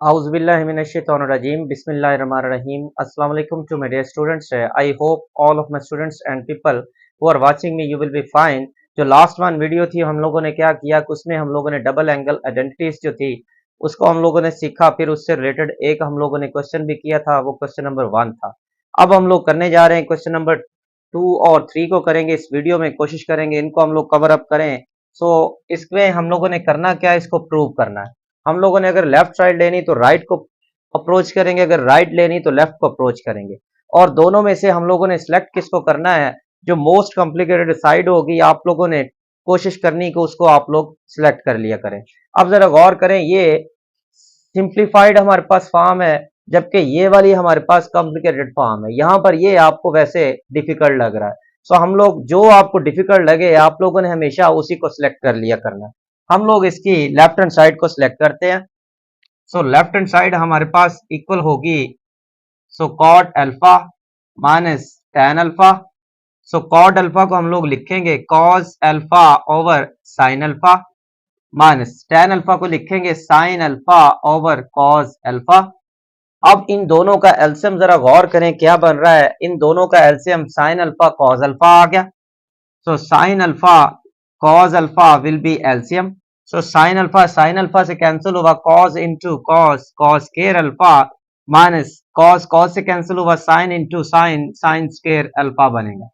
Auzubillahiminash-shaytanir-rajim. Bismillahir-rahmanir-rahim. Assalamu alaikum to my dear students. I hope all of my students and people who are watching me, you will be fine. जो last one video थी हम लोगों ने क्या किया कि उसमें हम लोगों ने डबल एंगल आइडेंटिटीज जो थी उसको हम लोगों ने सीखा, फिर उससे रिलेटेड एक हम लोगों ने क्वेश्चन भी किया था, वो क्वेश्चन नंबर 1 था। अब हम लोग करने जा रहे हैं क्वेश्चन नंबर 2 और 3 को करेंगे इस वीडियो में, कोशिश करेंगे इनको हम लोग कवर अप करें। सो इसमें हम लोगों ने करना क्या है, इसको प्रूव करना है। हम लोगों ने अगर लेफ्ट साइड लेनी तो राइट को अप्रोच करेंगे, अगर राइट लेनी तो लेफ्ट को अप्रोच करेंगे, और दोनों में से हम लोगों ने सिलेक्ट किसको करना है, जो मोस्ट कॉम्प्लिकेटेड साइड होगी आप लोगों ने कोशिश करनी कि उसको आप लोग सिलेक्ट कर लिया करें। अब जरा गौर करें, ये सिंप्लीफाइड हमारे पास फॉर्म है, जबकि ये वाली हमारे पास कॉम्प्लिकेटेड फॉर्म है। यहां पर ये आपको वैसे डिफिकल्ट लग रहा है, सो हम लोग जो आपको डिफिकल्ट लगे आप लोगों ने हमेशा उसी को सिलेक्ट कर लिया करना है। हम लोग इसकी लेफ्ट हैंड साइड को सिलेक्ट करते हैं। सो लेफ्ट हैंड साइड हमारे पास इक्वल होगी, so cot alpha minus tan alpha. So cot alpha को हम लोग लिखेंगे cos alpha over sine alpha, minus tan alpha को लिखेंगे sine alpha over cos alpha. अब इन दोनों का एलसीएम जरा गौर करें क्या बन रहा है, इन दोनों का LCM sine alpha cos alpha आ गया। So sine alpha cos alpha will be LCM. So sine alpha से कैंसिल हुआ, cos into cos, cos square alpha minus cos, cos से कैंसिल हुआ, sine into sine, sine square alpha बनेगा।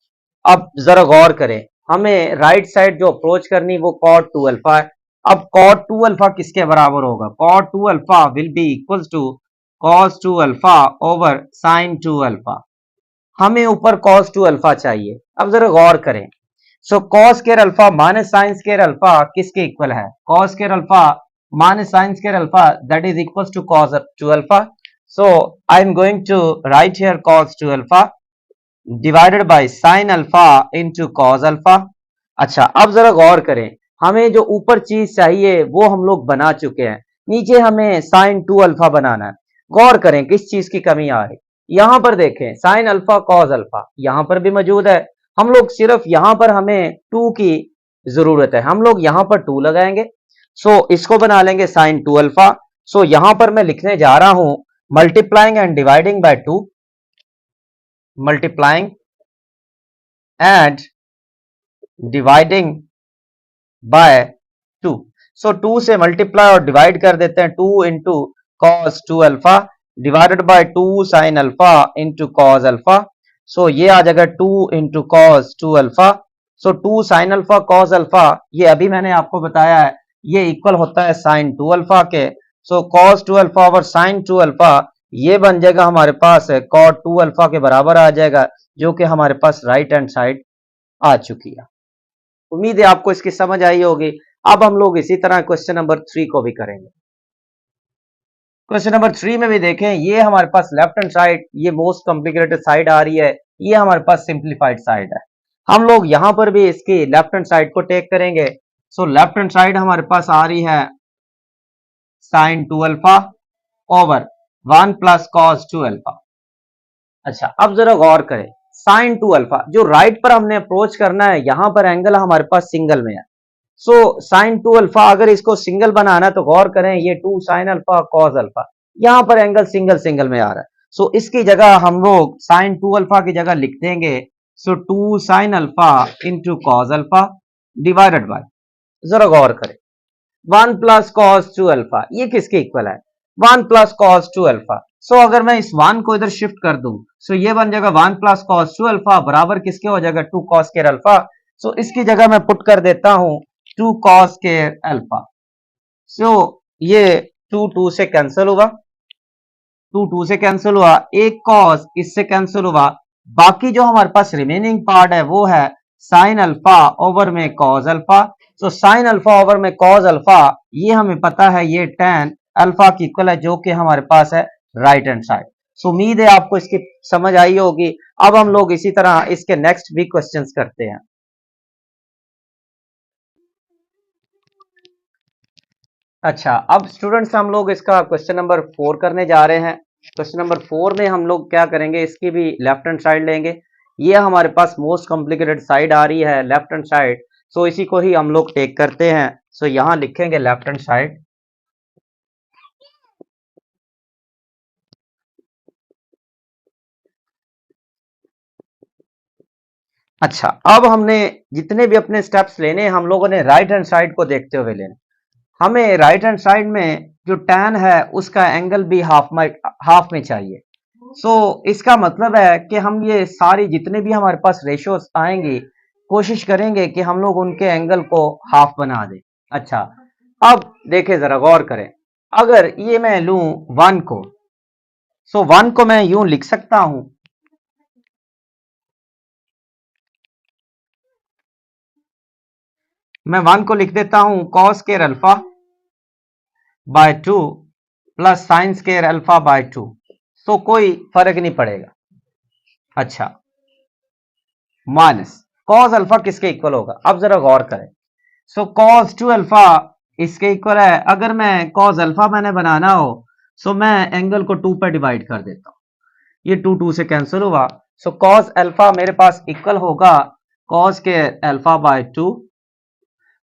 अब जरा गौर करें, हमें राइट साइड जो अप्रोच करनी वो कॉट 2 अल्फा है। अब कॉट 2 अल्फा किसके बराबर होगा, cot 2 alpha will be equal to cos 2 alpha over sine 2 alpha. हमें ऊपर कॉस 2 अल्फा चाहिए। अब जरा गौर करें, so cos square alpha minus sine square alpha किसके इक्वल है, cos square alpha minus sine square alpha that is equal to cos 2 alpha. So I am going to write here cos 2 alpha divided by sine alpha into cos alpha. अच्छा, अब जरा गौर करें, हमें जो ऊपर चीज चाहिए वो हम लोग बना चुके हैं, नीचे हमें साइन 2 अल्फा बनाना है। गौर करें किस चीज की कमी आ रही, यहां पर देखें साइन अल्फा कॉस अल्फा यहां पर भी मौजूद है, हम लोग सिर्फ यहां पर हमें 2 की जरूरत है, हम लोग यहां पर 2 लगाएंगे। सो इसको बना लेंगे साइन 2 अल्फा। सो यहां पर मैं लिखने जा रहा हूं multiplying and dividing by 2, multiplying and dividing by 2। So 2 से मल्टीप्लाई और डिवाइड कर देते हैं, 2 into cos 2 alpha divided by 2 sine alpha into cos alpha. So ये आ जाएगा 2 into cos 2 alpha. So 2 sine alpha cos alpha, ये अभी मैंने आपको बताया है, ये इक्वल होता है साइन 2 अल्फा के। So cos 2 alpha over sine 2 alpha, ये बन जाएगा हमारे पास कॉट 2 अल्फा के बराबर आ जाएगा, जो कि हमारे पास राइट हैंड साइड आ चुकी है। उम्मीद है आपको इसकी समझ आई होगी। अब हम लोग इसी तरह क्वेश्चन नंबर 3 को भी करेंगे। क्वेश्चन नंबर 3 में भी देखें, ये हमारे पास लेफ्ट हैंड साइड, ये मोस्ट कॉम्प्लिकेटेड साइड आ रही है, ये हमारे पास सिंप्लीफाइड साइड है। हम लोग यहां पर भी इसकी लेफ्ट हैंड साइड को टेक करेंगे। सो लेफ्ट हैंड साइड हमारे पास आ रही है sine 2 alpha over 1 plus cos 2 alpha. अच्छा, अब जरा गौर करें, साइन 2 अल्फा जो राइट पर हमने अप्रोच करना है, यहां पर एंगल हमारे पास सिंगल में है। सो साइन 2 अल्फा अगर इसको सिंगल बनाना है तो गौर करें, ये 2 साइन अल्फा कॉस अल्फा, यहां पर एंगल सिंगल सिंगल में आ रहा है। सो इसकी जगह हम लोग साइन 2 अल्फा की जगह लिख देंगे, सो 2 sine alpha into cos alpha divided bye, जरा गौर करें, 1 प्लस कॉस 2 अल्फा, ये किसके इक्वल है, 1 प्लस कॉस 2 अल्फा। सो अगर मैं इस 1 को इधर शिफ्ट कर दूं, सो ये बन जाएगा 1 प्लस कॉस 2 अल्फा बराबर किसके हो जाएगा, 2 कॉस स्क्वायर अल्फा। सो इसकी जगह मैं पुट कर देता हूं 2 कॉस स्क्वायर अल्फा। सो ये 2 2 से कैंसिल हुआ, 2 2 से कैंसिल हुआ, एक कॉस इससे कैंसिल हुआ, बाकी जो हमारे पास रिमेनिंग पार्ट है वो है साइन अल्फा ओवर में कॉस अल्फा। सो साइन अल्फा ओवर में कॉस अल्फा, ये हमें पता है ये tan अल्फा की इक्वल है, जो कि हमारे पास है राइट हैंड साइड। सो उम्मीद है आपको इसकी समझ आई होगी। अब हम लोग इसी तरह इसके नेक्स्ट भी क्वेश्चंस करते हैं। अच्छा, अब स्टूडेंट्स हम लोग इसका क्वेश्चन नंबर 4 करने जा रहे हैं। क्वेश्चन नंबर 4 में हम लोग क्या करेंगे, इसकी भी लेफ्ट हैंड साइड लेंगे। ये हमारे पास मोस्ट कॉम्प्लिकेटेड साइड आ रही है लेफ्ट हैंड साइड, सो इसी को ही हम लोग टेक करते हैं। सो यहां लिखेंगे लेफ्ट हैंड साइड। अच्छा, अब हमने जितने भी अपने स्टेप्स लेने हैं हम लोगों ने राइट हैंड साइड को देखते हुए लेने। हमें राइट हैंड साइड में जो tan है उसका एंगल भी हाफ में चाहिए। इसका मतलब है कि हम ये सारी जितने भी हमारे पास रेशियोज आएंगी कोशिश करेंगे कि हम लोग उनके एंगल को हाफ बना दें। अच्छा, अब देखें जरा गौर करें, अगर ये मैं लूं 1 को, 1 को मैं यूं लिख सकता हूं, मैं 1 को लिख देता हूं cos square alpha by 2 plus sign square alpha by 2। कोई फर्क नहीं पड़ेगा। अच्छा, माइनस cos अल्फा किसके इक्वल होगा, अब जरा गौर करें। cos 2 अल्फा इसके इक्वल है। अगर मैं cos अल्फा मैंने बनाना हो मैं एंगल को 2 पर डिवाइड कर देता हूं, ये 2 से कैंसिल हुआ। cos अल्फा मेरे पास इक्वल होगा cos के अल्फा बाय 2,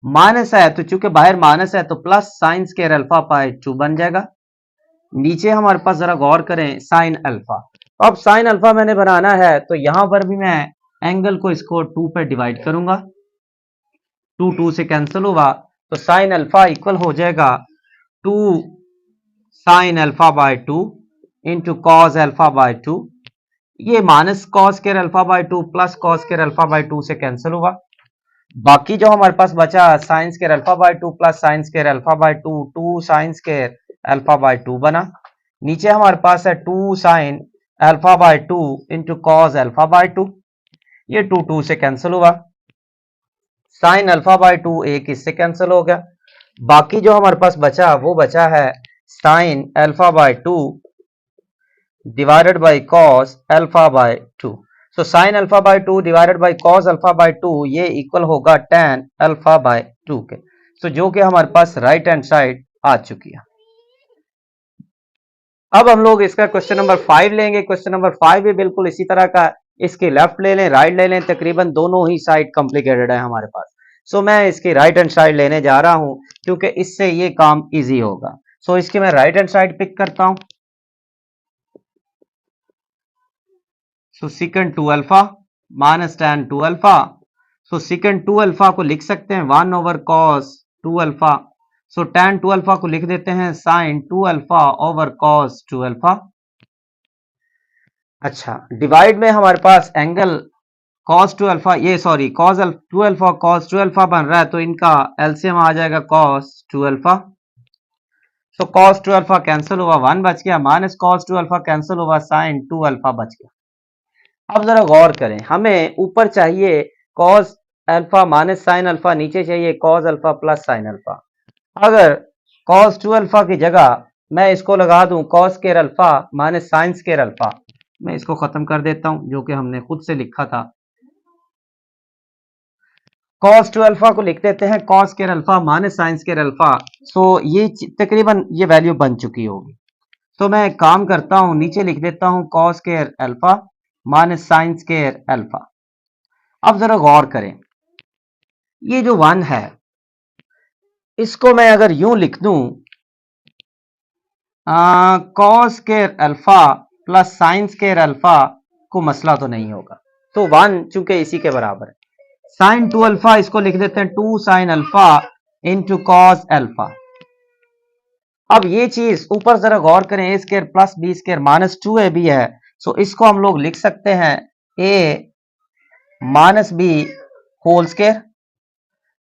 माइनस है तो चूंकि बाहर माइनस है तो plus sign square alpha by 2 बन जाएगा। नीचे हमारे पास जरा गौर करें साइन अल्फा, अब साइन अल्फा मैंने बनाना है तो यहां पर भी मैं एंगल को इसको 2 पर डिवाइड करूंगा, 2 से कैंसिल हुआ तो साइन अल्फा इक्वल हो जाएगा 2 sine alpha by 2 into cos alpha by 2। ये minus cos square alpha by 2 plus cos square alpha by 2 से कैंसिल हुआ। बाकी जो हमारे पास बचा sign square alpha by 2 plus sign square alpha by 2, 2 sign square alpha by 2 बना। नीचे हमारे पास है 2 sine alpha by 2 into cos alpha by 2, ये 2 से कैंसिल हुआ। साइन अल्फा बाय 2 एक इससे कैंसिल हो गया। बाकी जो हमारे पास बचा वो बचा है sine alpha by 2 divided by cos alpha by 2। Sine alpha by 2 divided by cos alpha by 2 ये इक्वल होगा tan अल्फा बाय 2 के। जो कि हमारे पास राइट हैंड साइड आ चुकी है। अब हम लोग इसका क्वेश्चन नंबर 5 लेंगे। क्वेश्चन नंबर 5 भी बिल्कुल इसी तरह का, इसके लेफ्ट ले लें राइट ले लें, तकरीबन दोनों ही साइड कॉम्प्लिकेटेड है हमारे पास। मैं इसकी राइट हैंड साइड लेने जा रहा हूं क्योंकि इससे ये काम इजी होगा। इसकी मैं राइट हैंड साइड पिक करता हूं। Second 2 alpha minus tan 2 alpha. Second 2 alpha को लिख सकते हैं 1 over cos 2 alpha. tan 2 alpha को लिख देते हैं sine 2 alpha over cos 2 alpha. अच्छा, डिवाइड में हमारे पास एंगल cos 2 अल्फा, ये sorry cos 2 alpha cos 2 alpha बन रहा है तो इनका एलसीएम आ जाएगा cos 2 alpha. cos 2 alpha cancel हुआ, 1 बच गया, माइनस cos 2 अल्फा कैंसिल हुआ, साइन 2 अल्फा बच गया। अब जरा गौर करें, हमें ऊपर चाहिए cos alpha minus sine alpha, नीचे चाहिए cos alpha plus sine alpha. अगर cos 2 अल्फा की जगह मैं इसको लगा दूं cos square alpha minus sine square alpha, मैं इसको खत्म कर देता हूं जो कि हमने खुद से लिखा था। cos 2 अल्फा को लिख देते हैं cos square alpha minus sine square alpha. ये तकरीबन ये वैल्यू बन चुकी होगी। मैं एक काम करता हूं, नीचे लिख देता हूं cos square alpha minus sine square alpha. अब जरा गौर करें, ये जो 1 है इसको मैं अगर यूं लिख दूं cos square alpha plus sign square alpha, को मसला तो नहीं होगा। 1 चूंकि इसी के बराबर है, साइन 2 अल्फा इसको लिख देते हैं 2 sine alpha into cos alpha. अब ये चीज ऊपर जरा गौर करें, A square plus B square minus 2ab है। इसको हम लोग लिख सकते हैं A minus B whole square.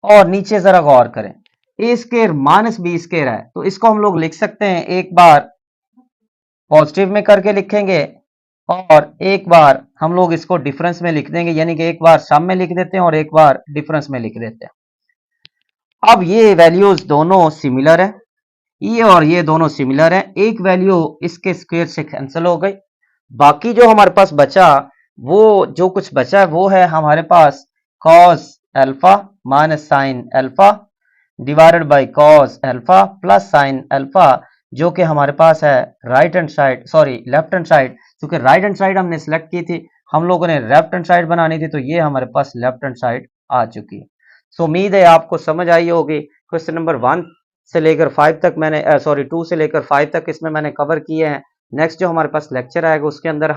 और नीचे जरा गौर करें, A square minus B square है तो इसको हम लोग लिख सकते हैं, एक बार पॉजिटिव में करके लिखेंगे और एक बार हम लोग इसको डिफरेंस में लिख देंगे, यानी कि एक बार सम में लिख देते हैं और एक बार डिफरेंस में लिख देते हैं। अब ये वैल्यूज दोनों सिमिलर है, ये और ये दोनों सिमिलर है, एक वैल्यू इसके स्क्वायर से कैंसिल हो गई। बाकी जो हमारे पास बचा, वो जो कुछ बचा है वो है हमारे पास cos alpha minus sine alpha divided bye cos alpha plus sine alpha, जो कि हमारे पास है right hand side, sorry left hand side. क्योंकि राइट हैंड साइड हमने सिलेक्ट की थी, हम लोगों ने लेफ्ट हैंड साइड बनानी थी, तो ये हमारे पास लेफ्ट हैंड साइड आ चुकी है। उम्मीद है आपको समझ आई होगी। क्वेश्चन नंबर 1 से लेकर 5 तक मैंने 2 से लेकर 5 तक इसमें मैंने कवर किए हैं। नेक्स्ट जो हमारे पास लेक्चर आएगा उसके अंदर